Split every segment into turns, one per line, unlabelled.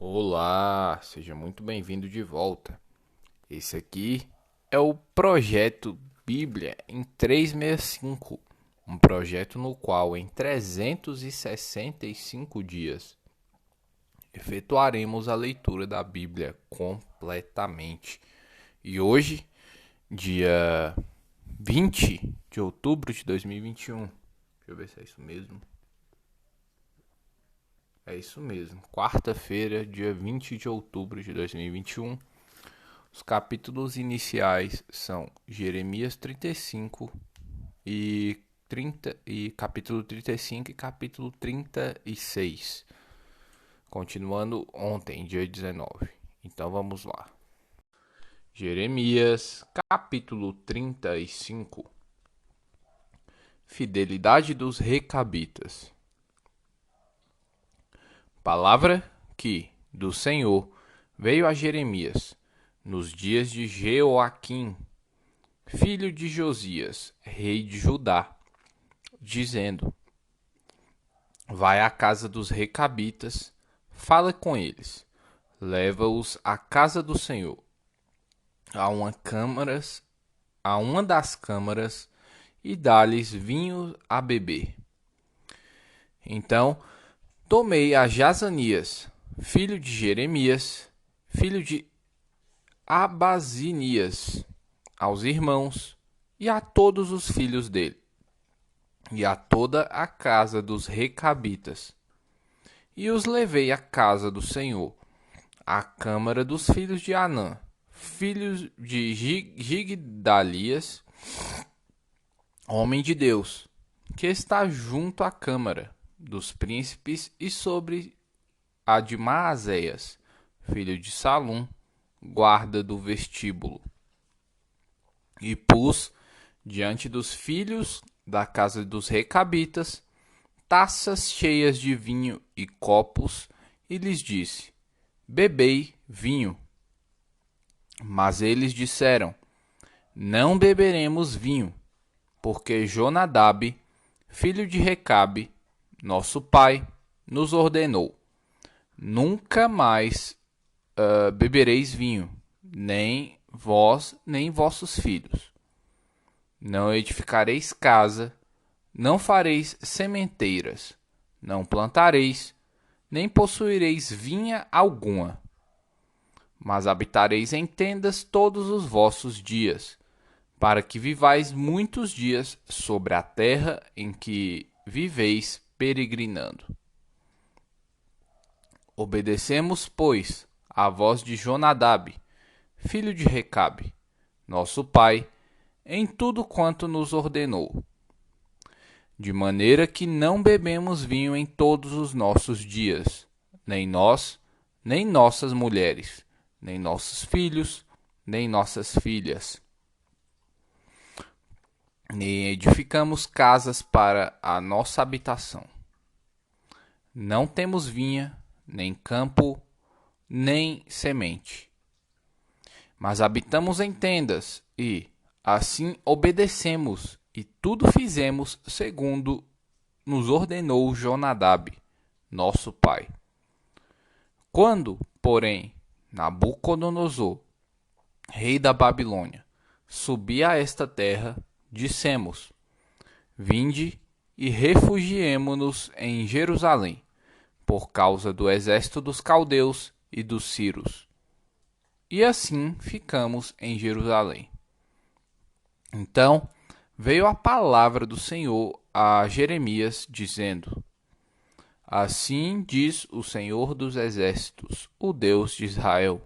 Olá, seja muito bem-vindo de volta. Esse aqui é o projeto Bíblia em 365, um projeto no qual em 365 dias efetuaremos a leitura da Bíblia completamente. E hoje, dia 20 de outubro de 2021, deixa eu ver se é isso mesmo. É isso mesmo, quarta-feira, dia 20 de outubro de 2021. Os capítulos iniciais são Jeremias 35 e 30 e capítulo 35 e capítulo 36. Continuando ontem, dia 19. Então vamos lá. Jeremias, capítulo 35. Fidelidade dos recabitas. Palavra que do Senhor veio a Jeremias nos dias de Jeoaquim, filho de Josias, rei de Judá, dizendo: Vai à casa dos recabitas, fala com eles, leva-os à casa do Senhor, a uma das câmaras, e dá-lhes vinho a beber. Então tomei a Jazanias, filho de Jeremias, filho de Abazinias, aos irmãos e a todos os filhos dele, e a toda a casa dos recabitas, e os levei à casa do Senhor, à câmara dos filhos de Anã, filhos de Gigdalias, homem de Deus, que está junto à câmara dos príncipes, e sobre a de Maazéias, filho de Salum, guarda do vestíbulo. E pus diante dos filhos da casa dos recabitas taças cheias de vinho e copos, e lhes disse: Bebei vinho. Mas eles disseram: Não beberemos vinho, porque Jonadab, filho de Recabe, nosso pai, nos ordenou: Nunca mais bebereis vinho, nem vós, nem vossos filhos. Não edificareis casa, não fareis sementeiras, não plantareis, nem possuireis vinha alguma, mas habitareis em tendas todos os vossos dias, para que vivais muitos dias sobre a terra em que viveis peregrinando. Obedecemos, pois, à voz de Jonadab, filho de Recabe, nosso pai, em tudo quanto nos ordenou, de maneira que não bebemos vinho em todos os nossos dias, nem nós, nem nossas mulheres, nem nossos filhos, nem nossas filhas. Nem edificamos casas para a nossa habitação. Não temos vinha, nem campo, nem semente. Mas habitamos em tendas e, assim, obedecemos e tudo fizemos segundo nos ordenou Jonadab, nosso pai. Quando, porém, Nabucodonosor, rei da Babilônia, subia a esta terra, dissemos: Vinde e refugiemo-nos em Jerusalém, por causa do exército dos caldeus e dos ciros. E assim ficamos em Jerusalém. Então veio a palavra do Senhor a Jeremias, dizendo: Assim diz o Senhor dos exércitos, o Deus de Israel: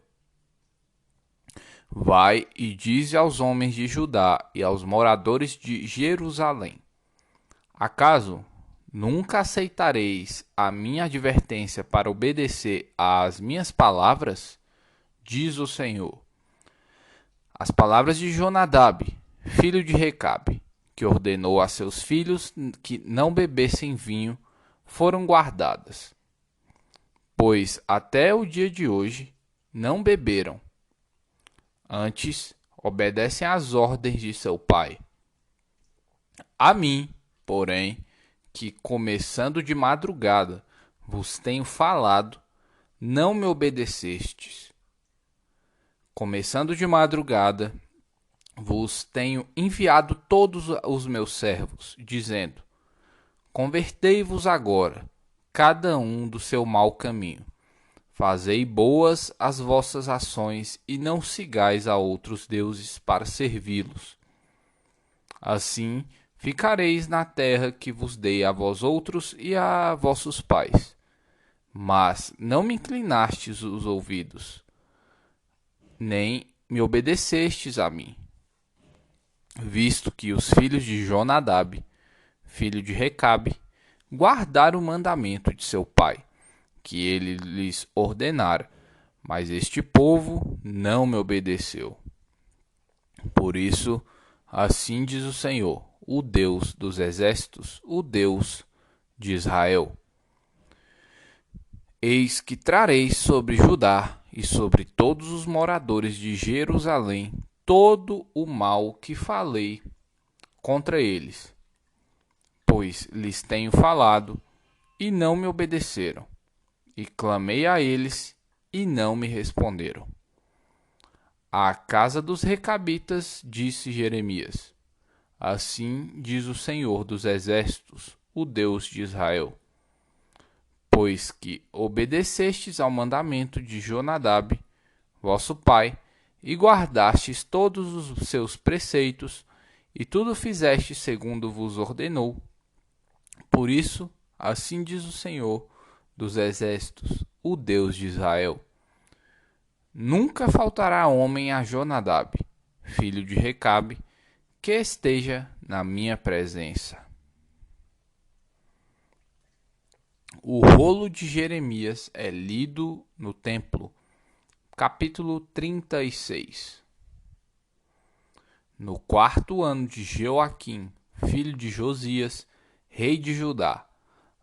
Vai e dize aos homens de Judá e aos moradores de Jerusalém: Acaso nunca aceitareis a minha advertência para obedecer às minhas palavras? Diz o Senhor. As palavras de Jonadab, filho de Recabe, que ordenou a seus filhos que não bebessem vinho, foram guardadas. Pois até o dia de hoje não beberam. Antes, obedecem às ordens de seu pai. A mim, porém, que começando de madrugada vos tenho falado, não me obedecestes. Começando de madrugada, vos tenho enviado todos os meus servos, dizendo: convertei-vos agora, cada um do seu mau caminho. Fazei boas as vossas ações e não sigais a outros deuses para servi-los. Assim ficareis na terra que vos dei a vós outros e a vossos pais. Mas não me inclinastes os ouvidos, nem me obedecestes a mim, visto que os filhos de Jonadab, filho de Recabe, guardaram o mandamento de seu pai, que ele lhes ordenara, mas este povo não me obedeceu. Por isso, assim diz o Senhor, o Deus dos exércitos, o Deus de Israel: eis que trarei sobre Judá e sobre todos os moradores de Jerusalém todo o mal que falei contra eles, pois lhes tenho falado e não me obedeceram, e clamei a eles e não me responderam. À casa dos Recabitas disse Jeremias: assim diz o Senhor dos exércitos, o Deus de Israel: pois que obedecestes ao mandamento de Jonadab, vosso pai, e guardastes todos os seus preceitos, e tudo fizestes segundo vos ordenou. Por isso, assim diz o Senhor dos exércitos, o Deus de Israel: nunca faltará homem a Jonadab, filho de Recabe, que esteja na minha presença. O rolo de Jeremias é lido no templo. Capítulo 36. No quarto ano de Joaquim, filho de Josias, rei de Judá,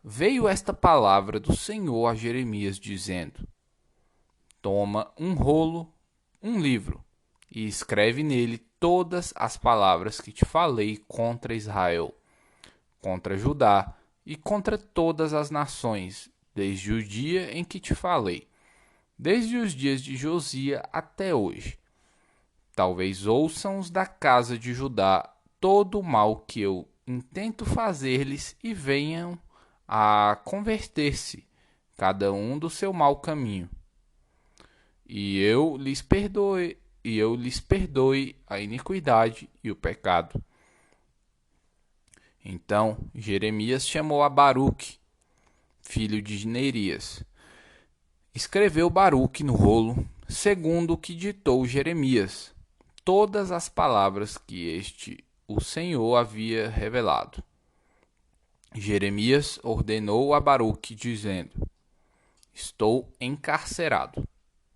veio esta palavra do Senhor a Jeremias, dizendo: toma um rolo, um livro, e escreve nele todas as palavras que te falei contra Israel, contra Judá e contra todas as nações, desde o dia em que te falei, desde os dias de Josia até hoje. Talvez ouçam os da casa de Judá todo o mal que eu intento fazer-lhes e venham a converter-se, cada um do seu mau caminho. E eu lhes perdoe a iniquidade e o pecado. Então Jeremias chamou a Baruque, filho de Nerias. Escreveu Baruque no rolo, segundo o que ditou Jeremias, todas as palavras que o Senhor havia revelado. Jeremias ordenou a Baruque, dizendo: estou encarcerado,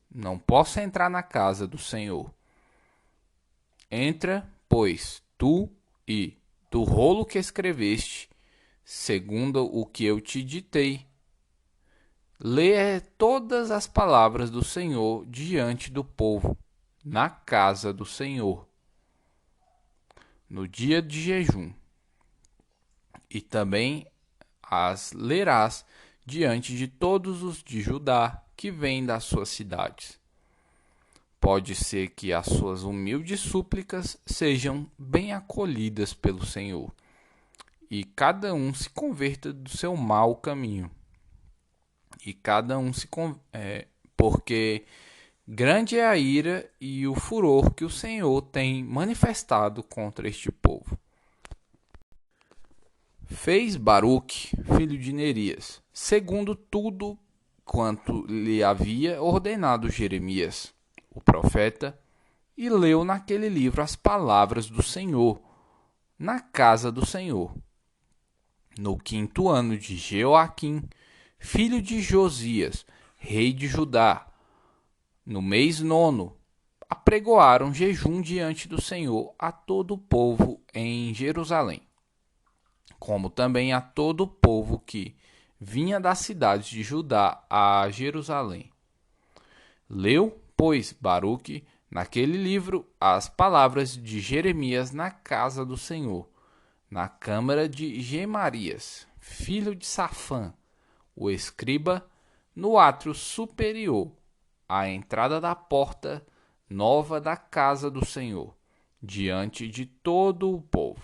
não posso entrar na casa do Senhor. Entra, pois, tu e, do rolo que escreveste, segundo o que eu te ditei, lê todas as palavras do Senhor diante do povo, na casa do Senhor, no dia de jejum, e também as lerás diante de todos os de Judá que vêm das suas cidades. Pode ser que as suas humildes súplicas sejam bem acolhidas pelo Senhor, e cada um se converta do seu mau caminho. E cada um porque grande é a ira e o furor que o Senhor tem manifestado contra este povo. Fez Baruque, filho de Nerias, segundo tudo quanto lhe havia ordenado Jeremias, o profeta, e leu naquele livro as palavras do Senhor, na casa do Senhor. No quinto ano de Joaquim, filho de Josias, rei de Judá, no mês nono, apregoaram jejum diante do Senhor a todo o povo em Jerusalém, como também a todo o povo que vinha das cidades de Judá a Jerusalém. Leu, pois, Baruque naquele livro as palavras de Jeremias na casa do Senhor, na câmara de Gemarias, filho de Safã, o escriba, no átrio superior, à entrada da porta nova da casa do Senhor, diante de todo o povo.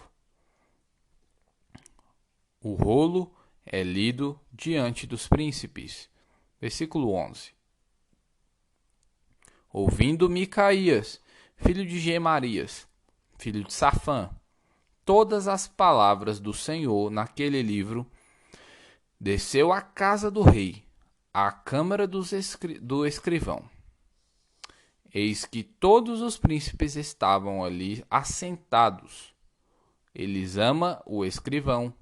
O rolo é lido diante dos príncipes. Versículo 11. Ouvindo Micaías, filho de Gemarias, filho de Safã, todas as palavras do Senhor naquele livro, desceu à casa do rei, à câmara do escrivão. Eis que todos os príncipes estavam ali assentados. Elisama, o escrivão,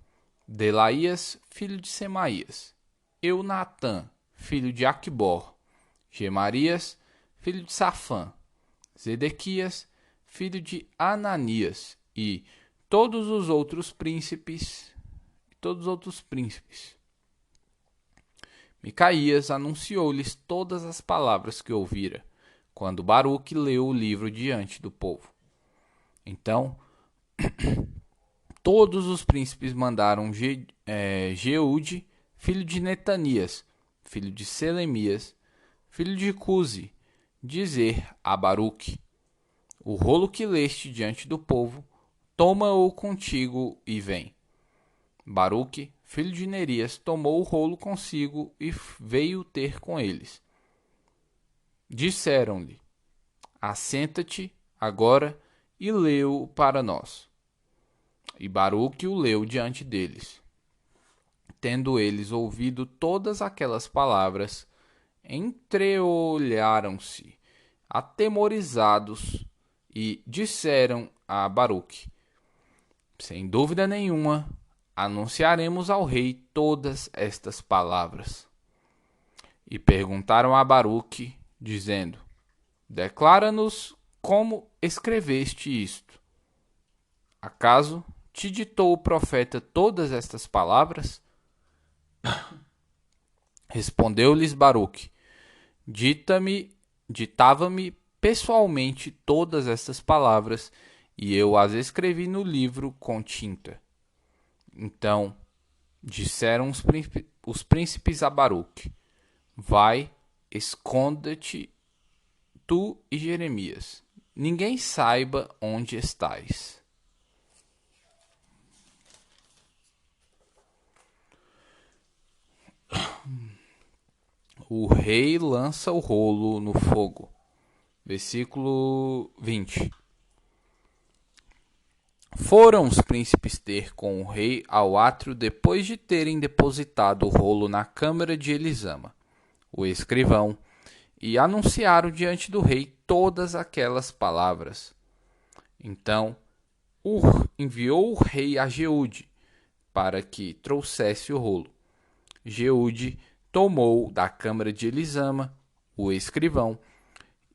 Delaías, filho de Semaías, Eunatã, filho de Aquibor, Gemarias, filho de Safã, Zedequias, filho de Ananias, e todos os outros príncipes. Micaías anunciou-lhes todas as palavras que ouvira, quando Baruque leu o livro diante do povo. Então, todos os príncipes mandaram Jeude, filho de Netanias, filho de Selemias, filho de Cusi, dizer a Baruque: o rolo que leste diante do povo, toma-o contigo e vem. Baruque, filho de Nerias, tomou o rolo consigo e veio ter com eles. Disseram-lhe: assenta-te agora e lê-o para nós. E Baruque o leu diante deles. Tendo eles ouvido todas aquelas palavras, entreolharam-se, atemorizados, e disseram a Baruque: sem dúvida nenhuma, anunciaremos ao rei todas estas palavras. E perguntaram a Baruque, dizendo: declara-nos como escreveste isto. Acaso te ditou o profeta todas estas palavras? Respondeu-lhes Baruque: ditava-me pessoalmente todas estas palavras, e eu as escrevi no livro com tinta. Então disseram os príncipes a Baruque: vai, esconda-te tu e Jeremias, ninguém saiba onde estais. O rei lança o rolo no fogo. Versículo 20. Foram os príncipes ter com o rei ao átrio depois de terem depositado o rolo na câmara de Elisama, o escrivão, e anunciaram diante do rei todas aquelas palavras. Então enviou o rei a Jeude para que trouxesse o rolo. Jeude tomou da câmara de Elisama, o escrivão,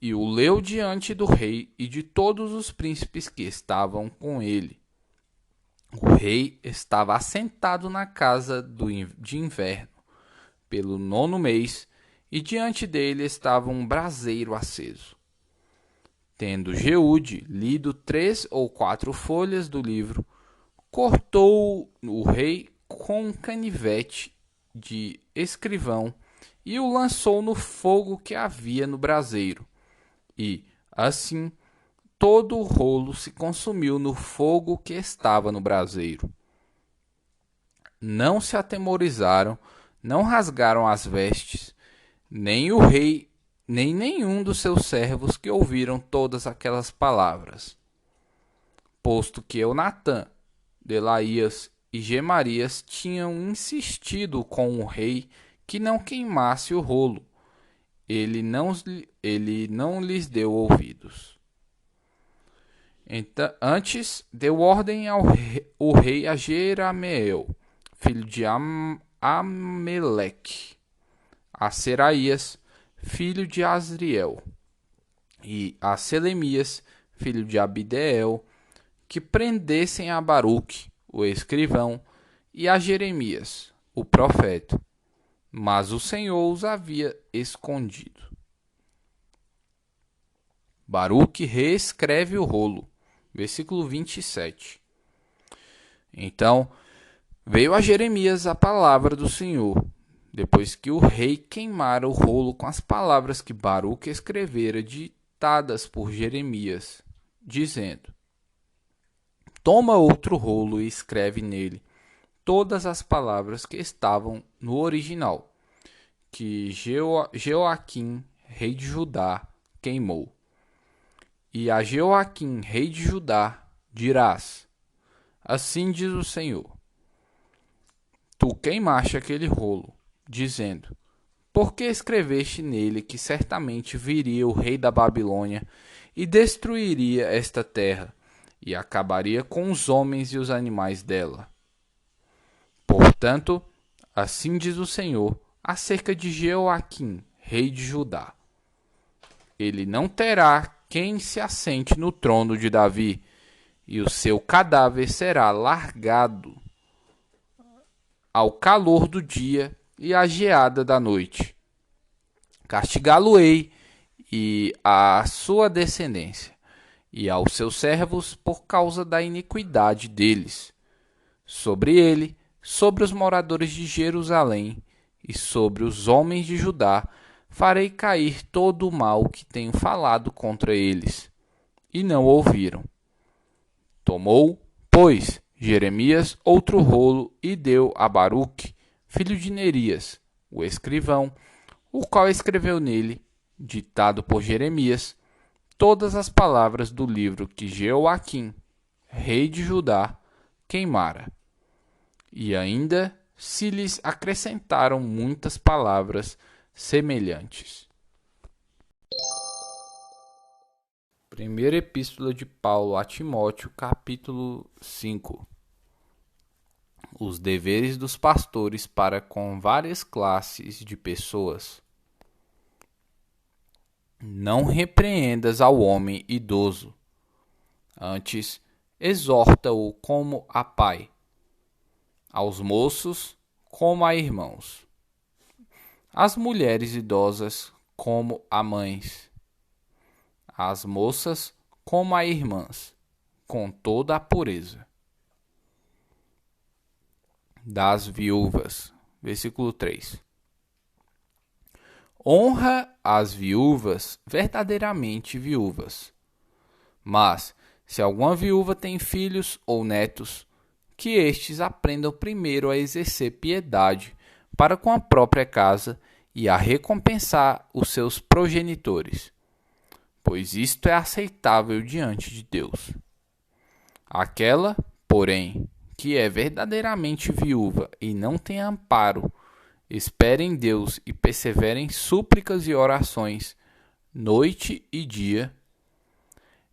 e o leu diante do rei e de todos os príncipes que estavam com ele. O rei estava assentado na casa de inverno, pelo 9º mês, e diante dele estava um braseiro aceso. Tendo Jeude lido 3 ou 4 folhas do livro, cortou o rei com um canivete de escrivão e o lançou no fogo que havia no braseiro. E, assim, todo o rolo se consumiu no fogo que estava no braseiro. Não se atemorizaram, não rasgaram as vestes, nem o rei, nem nenhum dos seus servos que ouviram todas aquelas palavras. Posto que Eunatã, Delaías e Gemarias tinham insistido com o rei que não queimasse o rolo, ele não lhes deu ouvidos. Então, antes deu ordem o rei a Jerameel, filho de Ameleque, a Seraías, filho de Asriel, e a Selemias, filho de Abdeel, que prendessem a Baruque, o escrivão, e a Jeremias, o profeta. Mas o Senhor os havia escondido. Baruque reescreve o rolo. Versículo 27. Então veio a Jeremias a palavra do Senhor, depois que o rei queimara o rolo com as palavras que Baruque escrevera, ditadas por Jeremias, dizendo: Toma outro rolo e escreve nele todas as palavras que estavam no original, que Jeoaquim, rei de Judá, queimou. E a Jeoaquim, rei de Judá, dirás: Assim diz o Senhor: Tu queimaste aquele rolo, dizendo: Por que escreveste nele que certamente viria o rei da Babilônia e destruiria esta terra, e acabaria com os homens e os animais dela? Portanto, assim diz o Senhor acerca de Jeoaquim, rei de Judá: Ele não terá quem se assente no trono de Davi, e o seu cadáver será largado ao calor do dia e à geada da noite. Castigá-lo-ei e à sua descendência, e aos seus servos por causa da iniquidade deles. Sobre ele, sobre os moradores de Jerusalém e sobre os homens de Judá, farei cair todo o mal que tenho falado contra eles. E não ouviram. Tomou, pois, Jeremias outro rolo e deu a Baruque, filho de Nerias, o escrivão, o qual escreveu nele, ditado por Jeremias, todas as palavras do livro que Jeoaquim, rei de Judá, queimara. E ainda se lhes acrescentaram muitas palavras semelhantes. Primeira Epístola de Paulo a Timóteo, capítulo 5. Os deveres dos pastores para com várias classes de pessoas. Não repreendas ao homem idoso, antes exorta-o como a pai, aos moços como a irmãos, às mulheres idosas como a mães, às moças como a irmãs, com toda a pureza. Das viúvas, versículo 3. Honra as viúvas verdadeiramente viúvas. Mas, se alguma viúva tem filhos ou netos, que estes aprendam primeiro a exercer piedade para com a própria casa e a recompensar os seus progenitores, pois isto é aceitável diante de Deus. Aquela, porém, que é verdadeiramente viúva e não tem amparo, espere em Deus e persevere em súplicas e orações, noite e dia.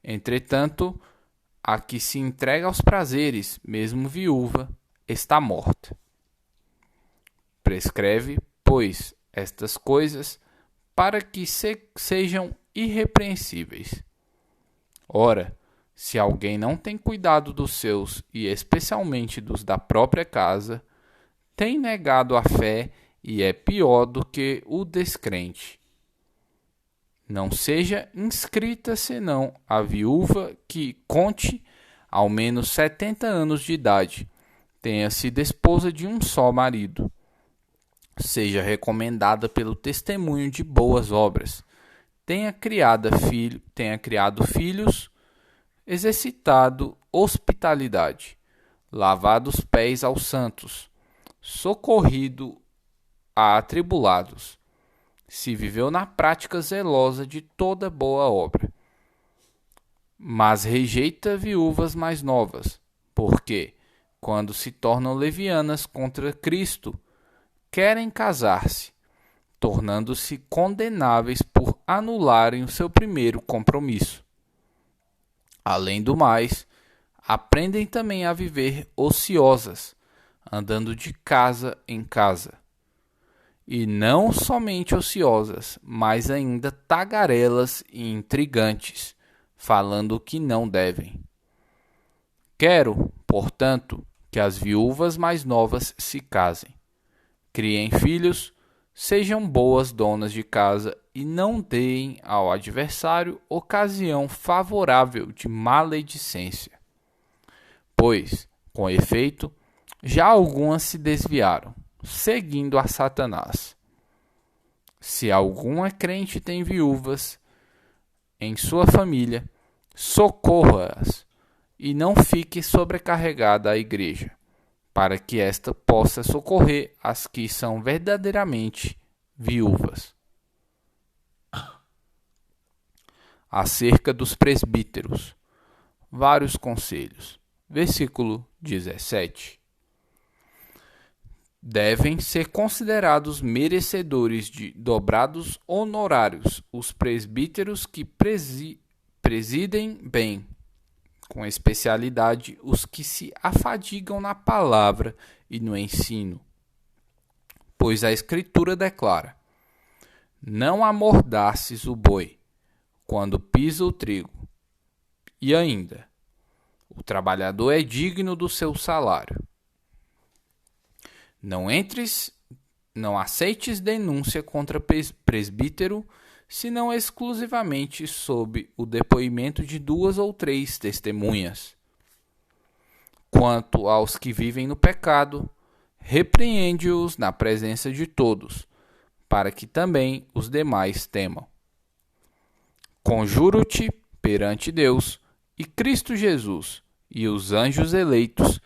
Entretanto, a que se entrega aos prazeres, mesmo viúva, está morta. Prescreve, pois, estas coisas para que sejam irrepreensíveis. Ora, se alguém não tem cuidado dos seus, e especialmente dos da própria casa, tem negado a fé e é pior do que o descrente. Não seja inscrita senão a viúva que conte ao menos 70 anos de idade, tenha sido esposa de um só marido, seja recomendada pelo testemunho de boas obras, tenha criado filhos, exercitado hospitalidade, lavado os pés aos santos, socorrido a atribulados, se viveu na prática zelosa de toda boa obra. Mas rejeita viúvas mais novas, porque, quando se tornam levianas contra Cristo, querem casar-se, tornando-se condenáveis por anularem o seu primeiro compromisso. Além do mais, aprendem também a viver ociosas, andando de casa em casa. E não somente ociosas, mas ainda tagarelas e intrigantes, falando o que não devem. Quero, portanto, que as viúvas mais novas se casem, criem filhos, sejam boas donas de casa e não deem ao adversário ocasião favorável de maledicência. Pois, com efeito, já algumas se desviaram, seguindo a Satanás. Se algum crente tem viúvas em sua família, socorra-as e não fique sobrecarregada a igreja, para que esta possa socorrer as que são verdadeiramente viúvas. Acerca dos presbíteros, vários conselhos. Versículo 17. Devem ser considerados merecedores de dobrados honorários os presbíteros que presidem bem, com especialidade os que se afadigam na palavra e no ensino. Pois a Escritura declara: não amordaces o boi quando pisa o trigo. E ainda, o trabalhador é digno do seu salário. Não aceites denúncia contra presbítero, senão exclusivamente sob o depoimento de 2 ou 3 testemunhas. Quanto aos que vivem no pecado, repreende-os na presença de todos, para que também os demais temam. Conjuro-te perante Deus e Cristo Jesus e os anjos eleitos,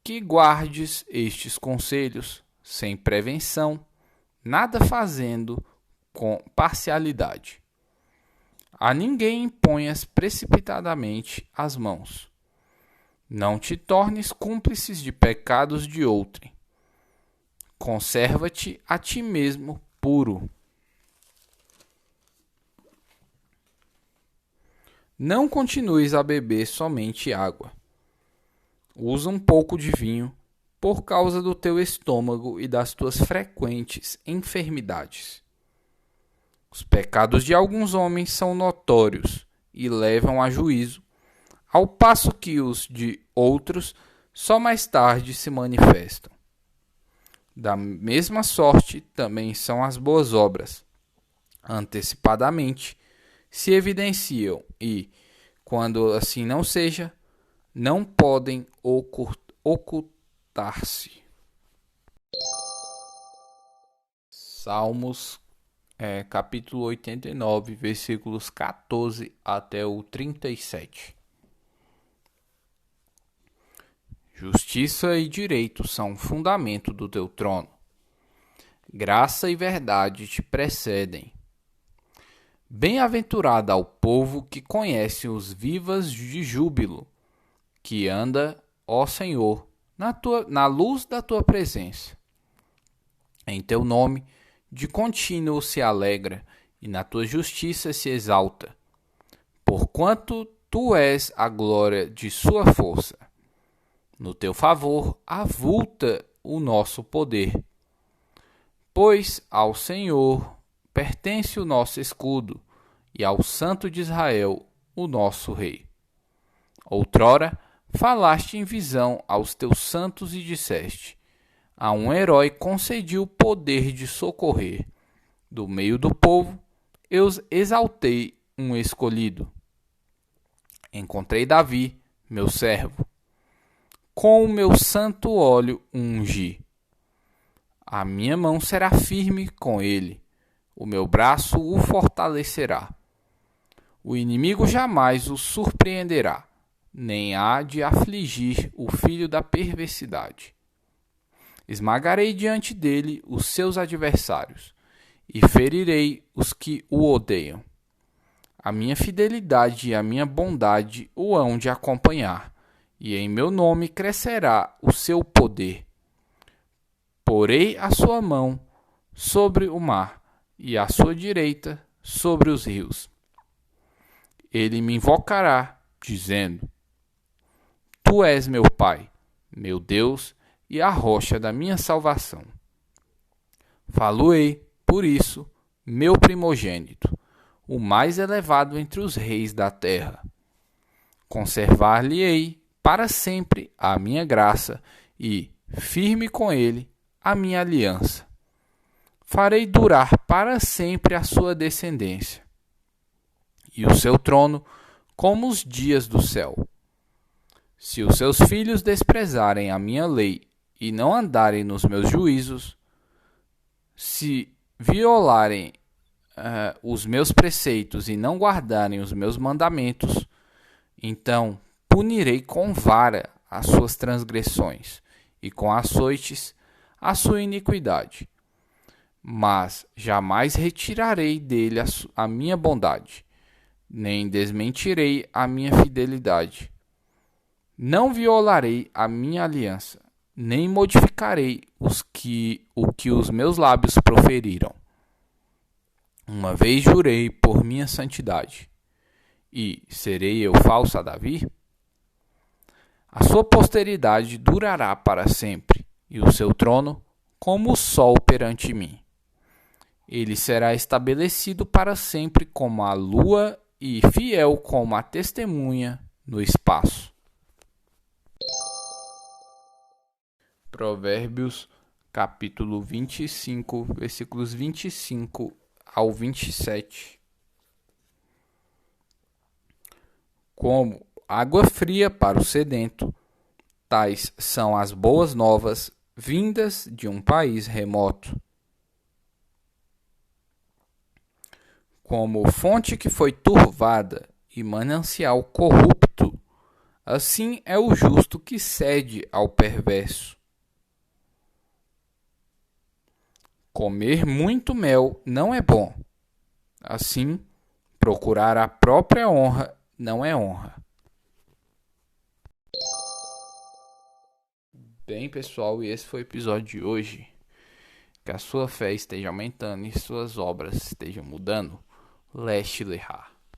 que guardes estes conselhos sem prevenção, nada fazendo com parcialidade. A ninguém imponhas precipitadamente as mãos. Não te tornes cúmplices de pecados de outrem. Conserva-te a ti mesmo puro. Não continues a beber somente água. Usa um pouco de vinho por causa do teu estômago e das tuas frequentes enfermidades. Os pecados de alguns homens são notórios e levam a juízo, ao passo que os de outros só mais tarde se manifestam. Da mesma sorte também são as boas obras. Antecipadamente se evidenciam e, quando assim não seja, não podem ocultar-se. Salmos, capítulo 89, versículos 14 até o 37. Justiça e direito são o fundamento do teu trono. Graça e verdade te precedem. Bem-aventurado ao povo que conhece os vivas de júbilo, que anda, ó Senhor, na luz da tua presença. Em teu nome, de contínuo se alegra, e na tua justiça se exalta, porquanto tu és a glória de sua força. No teu favor avulta o nosso poder. Pois ao Senhor pertence o nosso escudo, e ao Santo de Israel, o nosso Rei. Outrora falaste em visão aos teus santos e disseste: a um herói concedi o poder de socorrer. Do meio do povo eu exaltei um escolhido. Encontrei Davi, meu servo. Com o meu santo óleo ungi. A minha mão será firme com ele. O meu braço o fortalecerá. O inimigo jamais o surpreenderá, nem há de afligir o filho da perversidade. Esmagarei diante dele os seus adversários, e ferirei os que o odeiam. A minha fidelidade e a minha bondade o hão de acompanhar, e em meu nome crescerá o seu poder. Porei a sua mão sobre o mar, e a sua direita sobre os rios. Ele me invocará, dizendo: Tu és meu Pai, meu Deus e a rocha da minha salvação. Falo-ei, por isso, meu primogênito, o mais elevado entre os reis da terra. Conservar-lhe-ei para sempre a minha graça e, firme com ele, a minha aliança. Farei durar para sempre a sua descendência, e o seu trono como os dias do céu. Se os seus filhos desprezarem a minha lei e não andarem nos meus juízos, se violarem os meus preceitos e não guardarem os meus mandamentos, então punirei com vara as suas transgressões e com açoites a sua iniquidade. Mas jamais retirarei dele a minha bondade, nem desmentirei a minha fidelidade. Não violarei a minha aliança, nem modificarei o que os meus lábios proferiram. Uma vez jurei por minha santidade, e serei eu falso a Davi? A sua posteridade durará para sempre, e o seu trono como o sol perante mim. Ele será estabelecido para sempre como a lua e fiel como a testemunha no espaço. Provérbios, capítulo 25, versículos 25 ao 27. Como água fria para o sedento, tais são as boas novas vindas de um país remoto. Como fonte que foi turvada e manancial corrupto, assim é o justo que cede ao perverso. Comer muito mel não é bom. Assim, procurar a própria honra não é honra. Bem, pessoal, e esse foi o episódio de hoje. Que a sua fé esteja aumentando e suas obras estejam mudando. Leste Lehar.